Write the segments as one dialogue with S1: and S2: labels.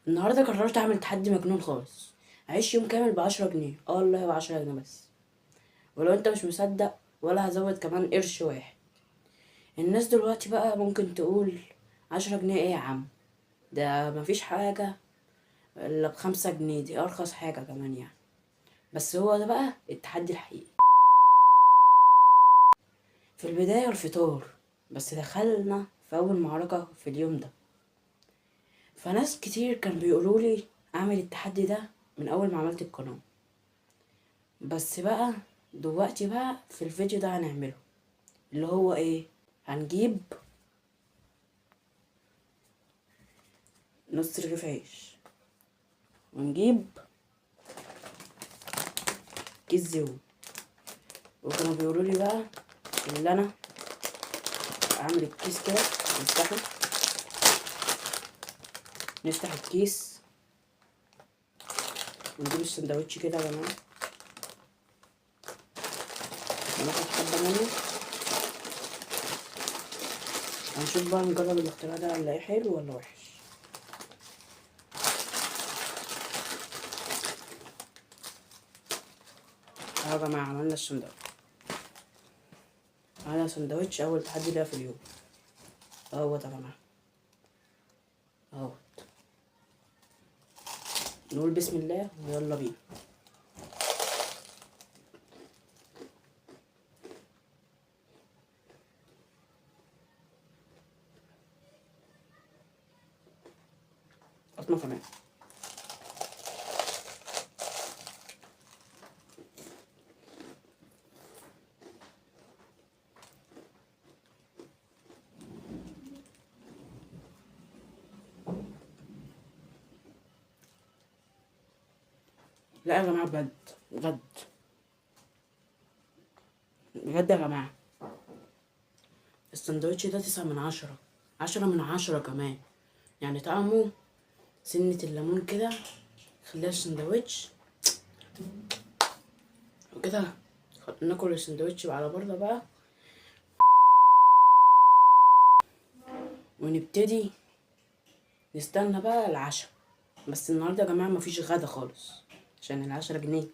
S1: النهارده قررت اعمل تحدي مجنون خالص. اعيش يوم كامل ب10 جنيه، والله ب10 جنيه بس. ولو انت مش مصدق ولا هزود كمان قرش واحد. الناس دلوقتي بقى ممكن تقول 10 جنيه ايه يا عم؟ ده مفيش حاجة الا ب5 جنيه، دي ارخص حاجة كمان يعني. بس هو ده بقى التحدي الحقيقي. في البداية الفطار، بس دخلنا في اول معركة في اليوم ده. فناس كتير كان بيقولولي اعمل التحدي ده من اول ما عملت القناة. بس بقى دلوقتي بقى في الفيديو ده هنعمله اللي هو ايه، هنجيب نص رغيف عيش، ونجيب كيس زيوت. وكانوا بيقولوا لي بقى اللي انا اعمل الكيس كده، نفتحه، نفتح الكيس ونجيب السندوتش كده يا جماعه، وناخد حبه منه. هنشوف بقى، نجرب الاختراع ده هنلاقيه حلو ولا وحش. اهو يا جماعه عملنا السندوتش، عملنا سندوتش اول تحدي ليا في اليوم اهوت يا جماعه اهوت. نقول بسم الله ويلا بينا. قطمه كمان. لا يا جماعه، بجد بجد بجد يا جماعه، السندوتش ده 9 من 10، 10 من 10 كمان. يعني طعمه سنة الليمون كده خليها السندوتش وكده. ناكل السندوتش على بره بقى، ونبتدي نستنى بقى العشاء. بس النهارده يا جماعة مفيش غدا خالص عشان ال10 جنيه.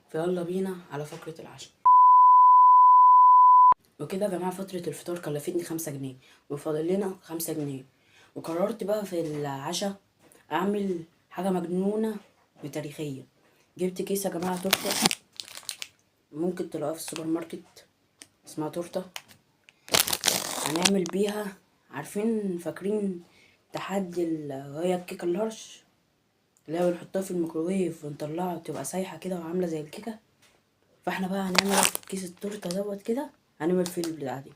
S1: فيلا بينا على فقرة العشاء. وكده يا جماعة فترة الفطار كلفتني 5 جنيه، وفاضل لنا 5 جنيه. وقررت بقى في العشاء أعمل حاجة مجنونة وتاريخية. جبت كيس يا جماعة تورتة، ممكن تلاقوها في السوبر ماركت، اسمها تورتة. هنعمل بيها، عارفين فاكرين تحدي هي الكيكة الهرش اللي هي بنحطها في الميكروويف ونطلعها تبقى سايحة كده وعاملة زي الكيكة؟ فاحنا بقى هنعمل في كيس التورتة دوت كده، هنعمل فيه البتاعة دي.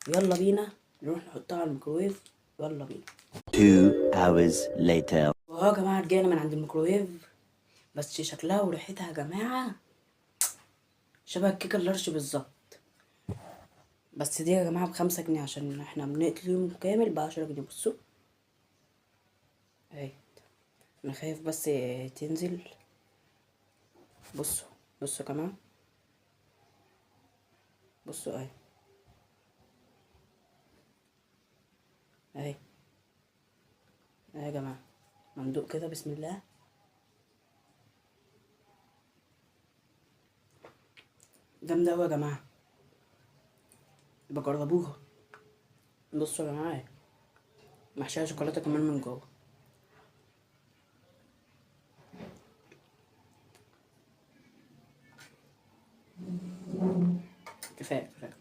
S1: يلا بينا نروح نحطها على الميكروويف، يلا بينا.
S2: 2 hours later.
S1: وهو يا جماعة رجعنا من عند الميكروويف، بس شكلها وريحتها يا جماعة شبه الكيكة الهرش بالظبط. بس دي يا جماعة ب5 جنيه عشان احنا بنقتل يوم كامل ب10 جنيه. بصوا اهي، انا خايف بس تنزل. بصوا، بصوا يا جماعة، بصوا اهي اهي اهي يا جماعة. مندوق كده، بسم الله. جامدة اوي يا جماعة، بجربوها. بصوا يا جماعة اهي، محشية شوكولاتة كمان من جوه. كفاية كفاية.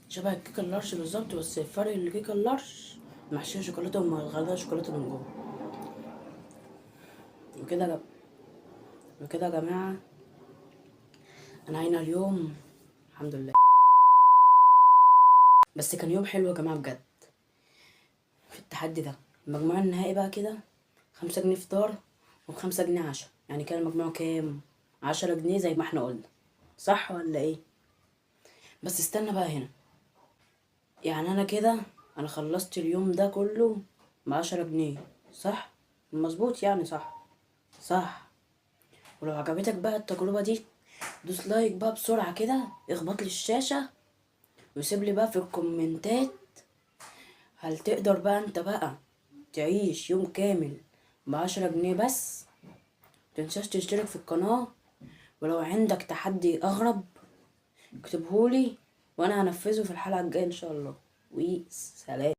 S1: شبه الكيكة اللارش بالظبط، بس الفرق اللي الكيكة اللارش محشية شوكولاتة ومغلقة شوكولاتة من جوه. وكده وكده يا جماعة انا هنا اليوم الحمد لله. بس كان يوم حلو يا جماعة بجد. في التحدي ده المجموع النهائي بقى كده 5 جنيه فطار و5 جنيه عشاء، يعني كان المجموع كام؟ 10 جنيه زي ما احنا قلنا، صح ولا ايه؟ بس استنى بقى هنا، يعني انا كده انا خلصت اليوم ده كله ب10 جنيه، صح؟ مظبوط يعني، صح؟ صح. ولو عجبتك بقى التجربة دي دوس لايك بقى بسرعة كده، اخبط لي الشاشة، وسيب لي بقى في الكومنتات هل تقدر بقى انت بقى تعيش يوم كامل ب10 جنيه بس؟ متنساش تشترك في القناة، ولو عندك تحدي اغرب اكتبهولي وانا هنفذه في الحلقة الجاية ان شاء الله. وسلام.